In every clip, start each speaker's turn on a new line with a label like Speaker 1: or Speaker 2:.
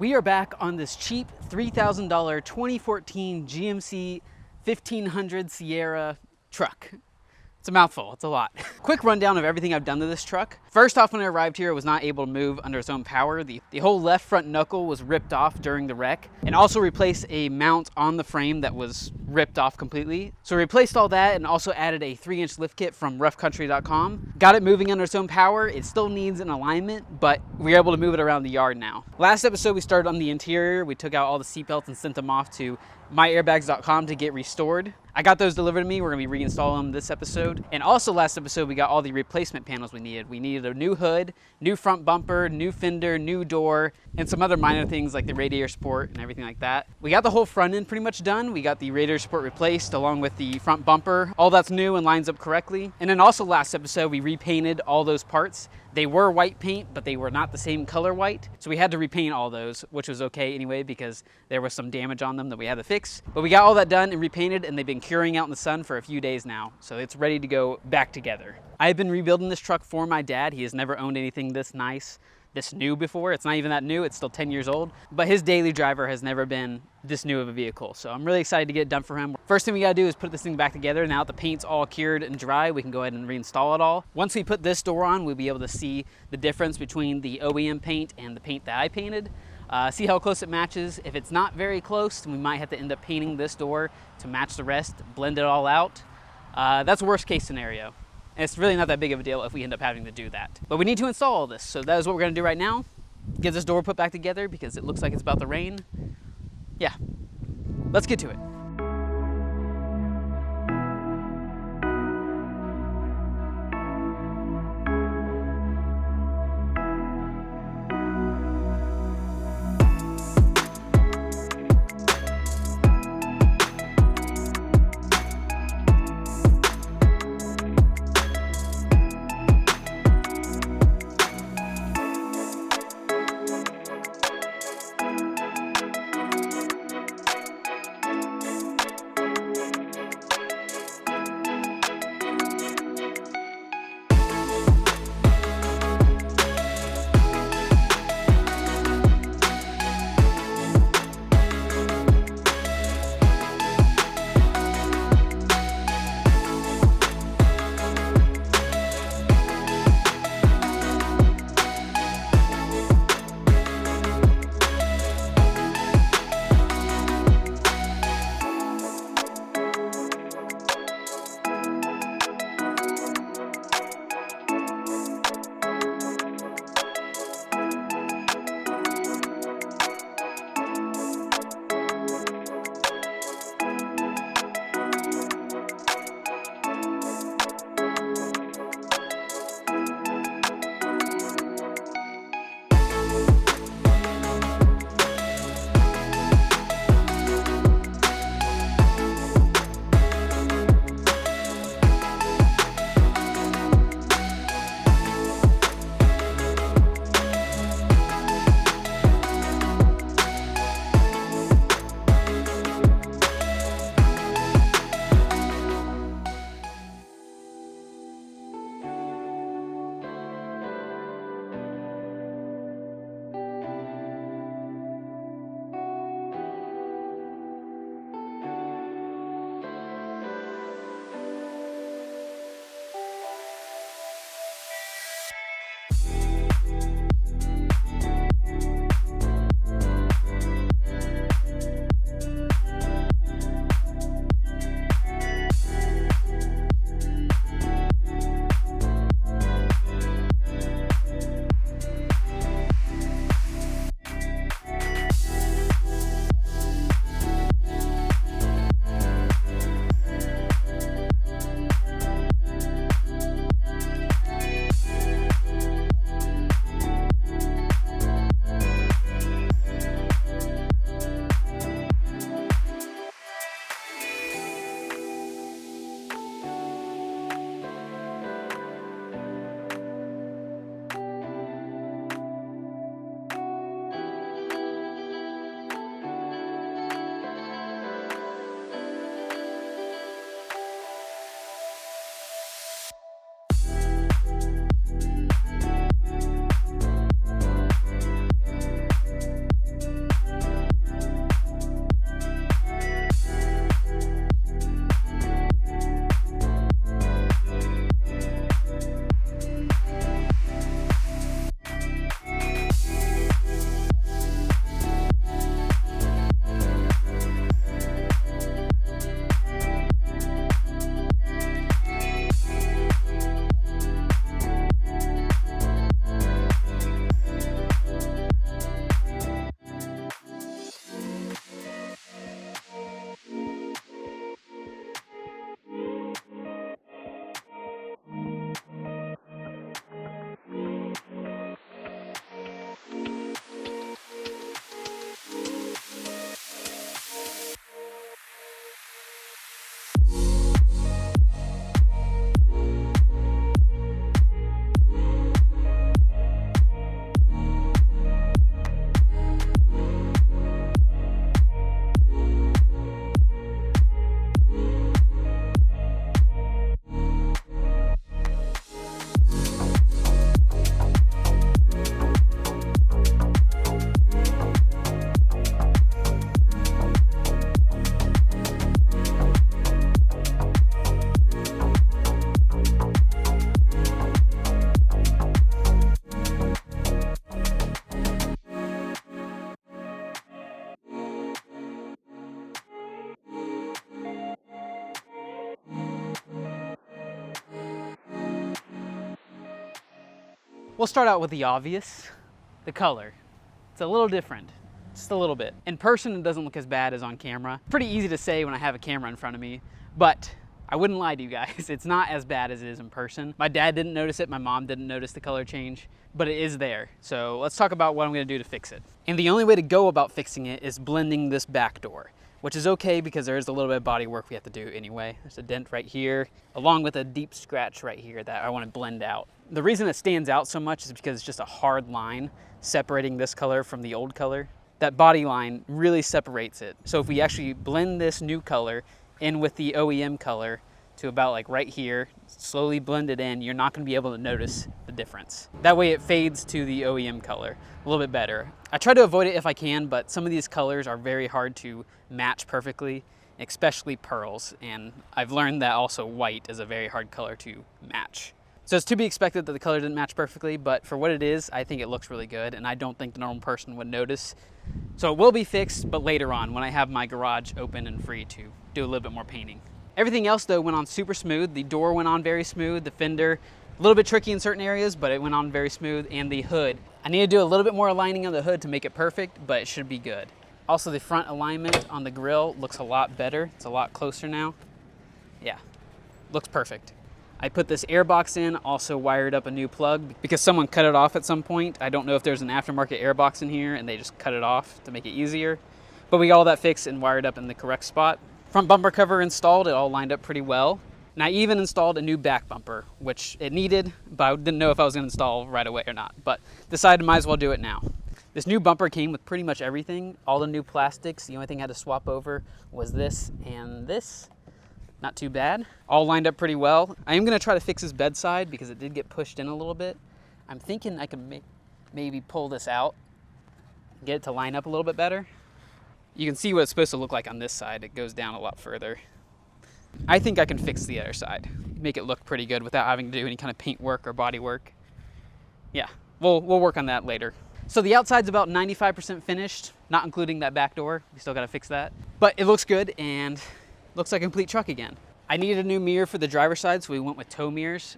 Speaker 1: We are back on this cheap $3,000 2014 GMC 1500 Sierra truck. It's a mouthful, it's a lot. Quick rundown of everything I've done to this truck. First off, when I arrived here, it was not able to move under its own power. The whole left front knuckle was ripped off during the wreck, and also replaced a mount on the frame that was ripped off completely. So we replaced all that and also added a 3-inch lift kit from roughcountry.com. Got it moving under its own power. It still needs an alignment, but we were able to move it around the yard now. Last episode, we started on the interior. We took out all the seatbelts and sent them off to myairbags.com to get restored. I got those delivered to me. We're gonna be reinstalling them this episode. And also last episode, we got all the replacement panels we needed. We needed a new hood, new front bumper, new fender, new door, and some other minor things like the radiator support and everything like that. We got the whole front end pretty much done. We got the radiator support replaced along with the front bumper. All that's new and lines up correctly. And then also last episode, we repainted all those parts. They were white paint, but they were not the same color white. So we had to repaint all those, which was okay anyway, because there was some damage on them that we had to fix. But we got all that done and repainted, and they've been curing out in the sun for a few days now. So it's ready to go back together. I've been rebuilding this truck for my dad. He has never owned anything this nice, this new before. It's not even that new, it's still 10 years old. But his daily driver has never been this new of a vehicle. So I'm really excited to get it done for him. First thing we gotta do is put this thing back together. Now that the paint's all cured and dry, we can go ahead and reinstall it all. Once we put this door on, we'll be able to see the difference between the OEM paint and the paint that I painted. See how close it matches. If it's not very close, we might have to end up painting this door to match the rest, blend it all out. That's worst case scenario. And it's really not that big of a deal if we end up having to do that. But we need to install all this, so that is what we're gonna do right now. Get this door put back together because it looks like it's about to rain. Yeah, let's get to it. We'll start out with the obvious, the color. It's a little different, just a little bit. In person, it doesn't look as bad as on camera. Pretty easy to say when I have a camera in front of me, but I wouldn't lie to you guys. It's not as bad as it is in person. My dad didn't notice it, my mom didn't notice the color change, but it is there. So let's talk about what I'm gonna do to fix it. And the only way to go about fixing it is blending this back door, which is okay because there is a little bit of body work we have to do anyway. There's a dent right here, along with a deep scratch right here that I want to blend out. The reason it stands out so much is because it's just a hard line separating this color from the old color. That body line really separates it. So if we actually blend this new color in with the OEM color to about like right here, slowly blend it in, you're not gonna be able to notice the difference. That way it fades to the OEM color a little bit better. I try to avoid it if I can, but some of these colors are very hard to match perfectly, especially pearls. And I've learned that also white is a very hard color to match. So it's to be expected that the color didn't match perfectly, but for what it is, I think it looks really good, and I don't think the normal person would notice. So it will be fixed, but later on when I have my garage open and free to do a little bit more painting. Everything else though went on super smooth. The door went on very smooth, the fender, a little bit tricky in certain areas, but it went on very smooth, and the hood. I need to do a little bit more aligning on the hood to make it perfect, but it should be good. Also, the front alignment on the grill looks a lot better. It's a lot closer now. Yeah, looks perfect. I put this air box in, also wired up a new plug because someone cut it off at some point. I don't know if there's an aftermarket air box in here and they just cut it off to make it easier, but we got all that fixed and wired up in the correct spot. Front bumper cover installed, it all lined up pretty well. And I even installed a new back bumper, which it needed, but I didn't know if I was gonna install right away or not, but decided might as well do it now. This new bumper came with pretty much everything, all the new plastics. The only thing I had to swap over was this and this. Not too bad. All lined up pretty well. I am gonna try to fix his bedside because it did get pushed in a little bit. I'm thinking I can maybe pull this out, get it to line up a little bit better. You can see what it's supposed to look like on this side. It goes down a lot further. I think I can fix the other side, make it look pretty good without having to do any kind of paint work or body work. Yeah, we'll work on that later. So the outside's about 95% finished, not including that back door. We still gotta fix that. But it looks good and looks like a complete truck again. I needed a new mirror for the driver's side, so we went with tow mirrors.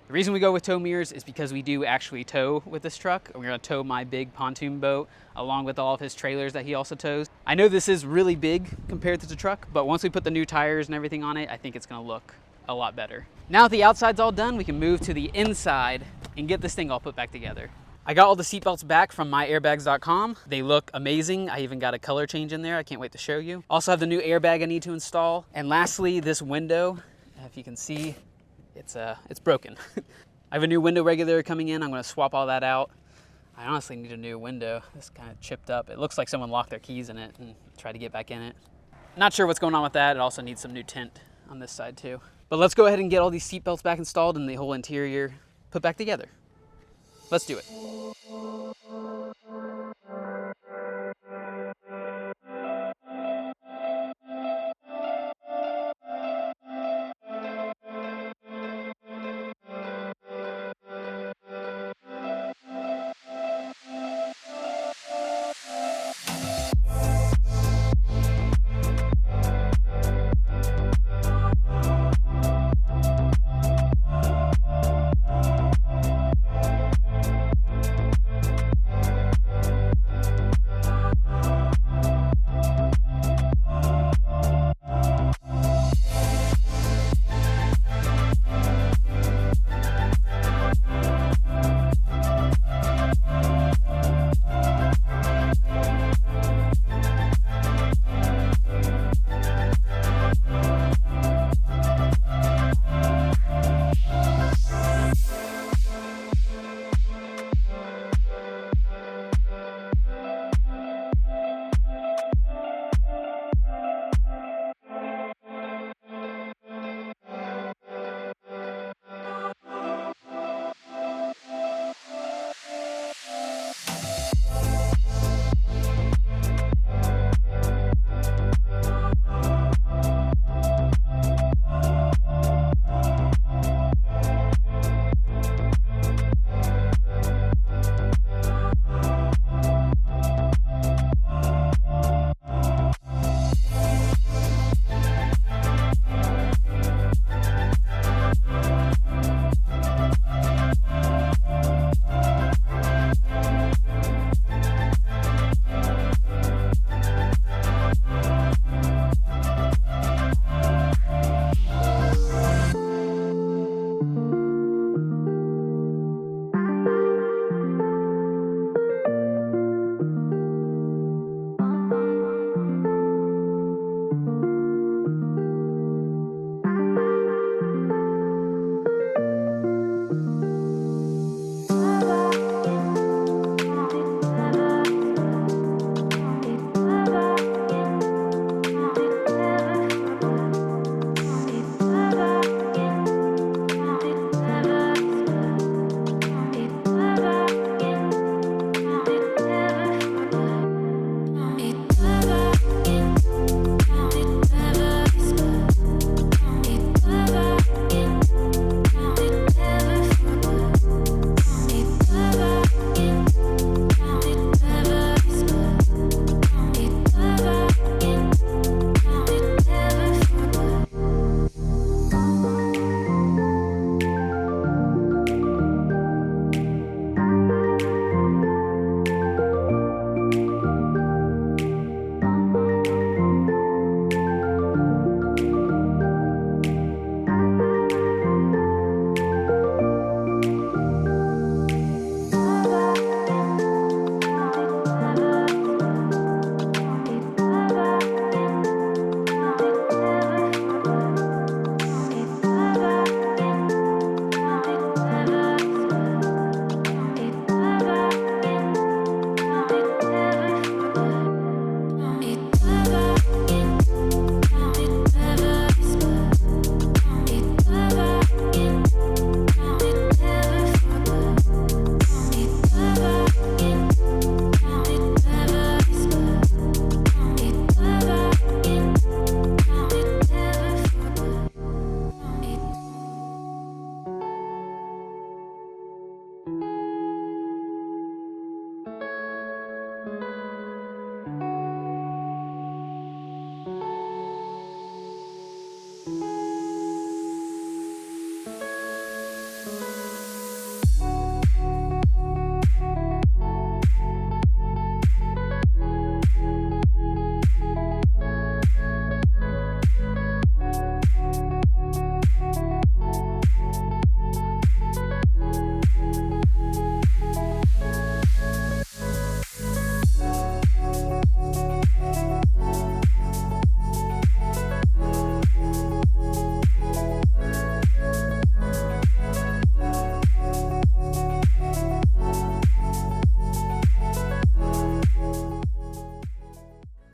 Speaker 1: The reason we go with tow mirrors is because we do actually tow with this truck. We're gonna tow my big pontoon boat along with all of his trailers that he also tows. I know this is really big compared to the truck, but once we put the new tires and everything on it, I think it's gonna look a lot better. Now that the outside's all done, we can move to the inside and get this thing all put back together. I got all the seatbelts back from myairbags.com. They look amazing. I even got a color change in there. I can't wait to show you. Also have the new airbag I need to install. And lastly, this window, if you can see, it's broken. I have a new window regulator coming in. I'm gonna swap all that out. I honestly need a new window. It's kind of chipped up. It looks like someone locked their keys in it and tried to get back in it. Not sure what's going on with that. It also needs some new tint on this side too. But let's go ahead and get all these seatbelts back installed and the whole interior put back together. Let's do it.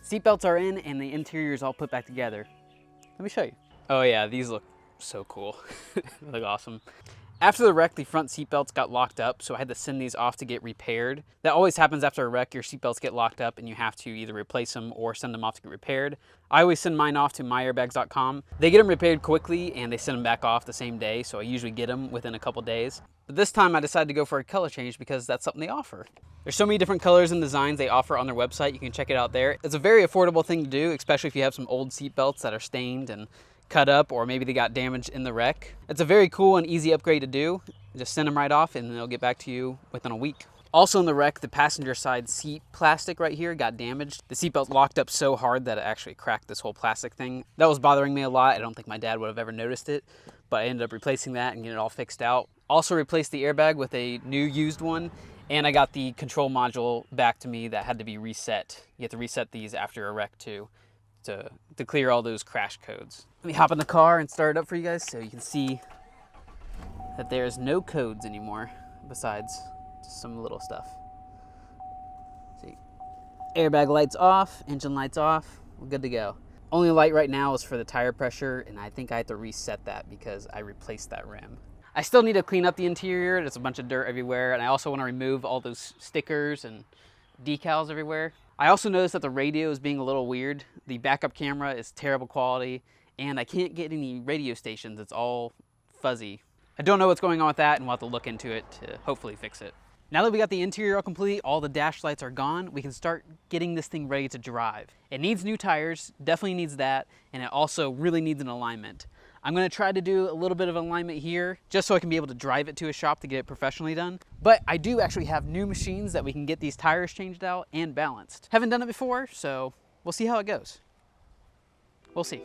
Speaker 1: Seatbelts are in and the interior is all put back together. Let me show you. Oh yeah, these look so cool. They look awesome. After the wreck, the front seatbelts got locked up, so I had to send these off to get repaired. That always happens after a wreck. Your seatbelts get locked up and you have to either replace them or send them off to get repaired. I always send mine off to myairbags.com. They get them repaired quickly and they send them back off the same day, so I usually get them within a couple days. But this time I decided to go for a color change because that's something they offer. There's so many different colors and designs they offer on their website. You can check it out there. It's a very affordable thing to do, especially if you have some old seatbelts that are stained and cut up, or maybe they got damaged in the wreck. It's a very cool and easy upgrade to do. Just send them right off and they'll get back to you within a week. Also in the wreck, the passenger side seat plastic right here got damaged. The seatbelt locked up so hard that it actually cracked this whole plastic thing. That was bothering me a lot. I don't think my dad would have ever noticed it, but I ended up replacing that and getting it all fixed out. Also replaced the airbag with a new used one, and I got the control module back to me that had to be reset. You have to reset these after a wreck too, to clear all those crash codes. Let me hop in the car and start it up for you guys so you can see that there's no codes anymore besides just some little stuff. See, airbag lights off, engine lights off, we're good to go. Only light right now is for the tire pressure, and I think I have to reset that because I replaced that rim. I still need to clean up the interior. There's a bunch of dirt everywhere, and I also want to remove all those stickers and decals everywhere. I also noticed that the radio is being a little weird. The backup camera is terrible quality, and I can't get any radio stations. It's all fuzzy. I don't know what's going on with that, and we'll have to look into it to hopefully fix it. Now that we got the interior all complete, all the dash lights are gone, we can start getting this thing ready to drive. It needs new tires, definitely needs that, and it also really needs an alignment. I'm gonna try to do a little bit of alignment here just so I can be able to drive it to a shop to get it professionally done. But I do actually have new machines that we can get these tires changed out and balanced. Haven't done it before, so we'll see how it goes. We'll see.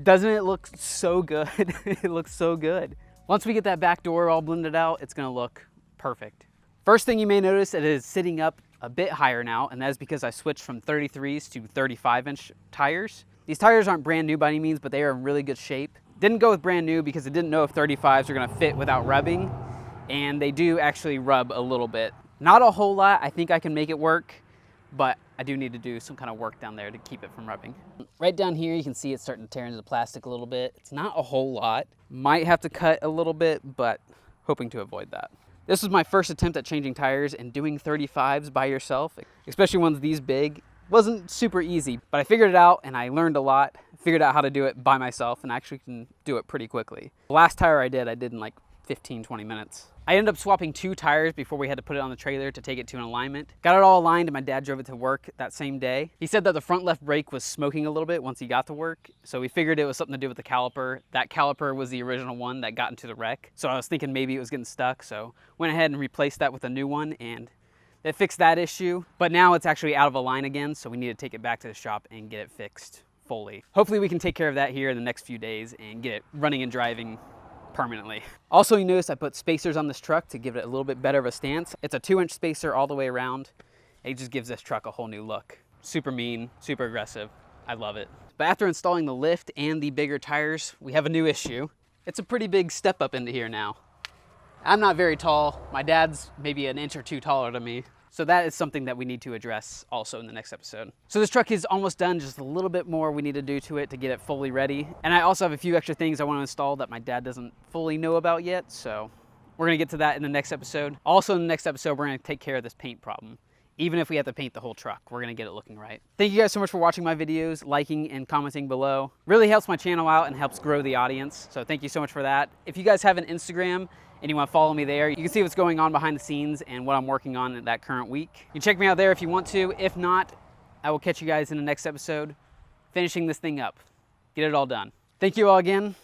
Speaker 1: Doesn't it look so good? It looks so good. Once we get that back door all blended out, it's gonna look perfect. First thing you may notice, it is sitting up a bit higher now, and that is because I switched from 33s to 35-inch tires. These tires aren't brand new by any means, but they are in really good shape. Didn't go with brand new because I didn't know if 35s are gonna fit without rubbing, and they do actually rub a little bit. Not a whole lot. I think I can make it work, but I do need to do some kind of work down there to keep it from rubbing. Right down here, you can see it's starting to tear into the plastic a little bit. It's not a whole lot. Might have to cut a little bit, but hoping to avoid that. This was my first attempt at changing tires, and doing 35s by yourself, especially ones these big, wasn't super easy, but I figured it out and I learned a lot. Figured out how to do it by myself and actually can do it pretty quickly. The last tire I did in like 15, 20 minutes. I ended up swapping 2 tires before we had to put it on the trailer to take it to an alignment. Got it all aligned and my dad drove it to work that same day. He said that the front left brake was smoking a little bit once he got to work, so we figured it was something to do with the caliper. That caliper was the original one that got into the wreck, so I was thinking maybe it was getting stuck, so went ahead and replaced that with a new one, and it fixed that issue. But now it's actually out of a line again, so we need to take it back to the shop and get it fixed fully. Hopefully we can take care of that here in the next few days and get it running and driving permanently. Also, you notice I put spacers on this truck to give it a little bit better of a stance. It's a 2-inch spacer all the way around. It just gives this truck a whole new look. Super mean, super aggressive. I love it. But after installing the lift and the bigger tires, we have a new issue. It's a pretty big step up into here now. I'm not very tall. My dad's maybe an inch or 2 taller than me. So that is something that we need to address also in the next episode. So this truck is almost done, just a little bit more we need to do to it to get it fully ready. And I also have a few extra things I want to install that my dad doesn't fully know about yet, so we're gonna get to that in the next episode. Also in the next episode, we're gonna take care of this paint problem. Even if we have to paint the whole truck, we're gonna get it looking right. Thank you guys so much for watching my videos, liking and commenting below. Really helps my channel out and helps grow the audience, so thank you so much for that. If you guys have an Instagram, and you want to follow me there, you can see what's going on behind the scenes and what I'm working on in that current week. You can check me out there if you want to. If not, I will catch you guys in the next episode, finishing this thing up. Get it all done. Thank you all again.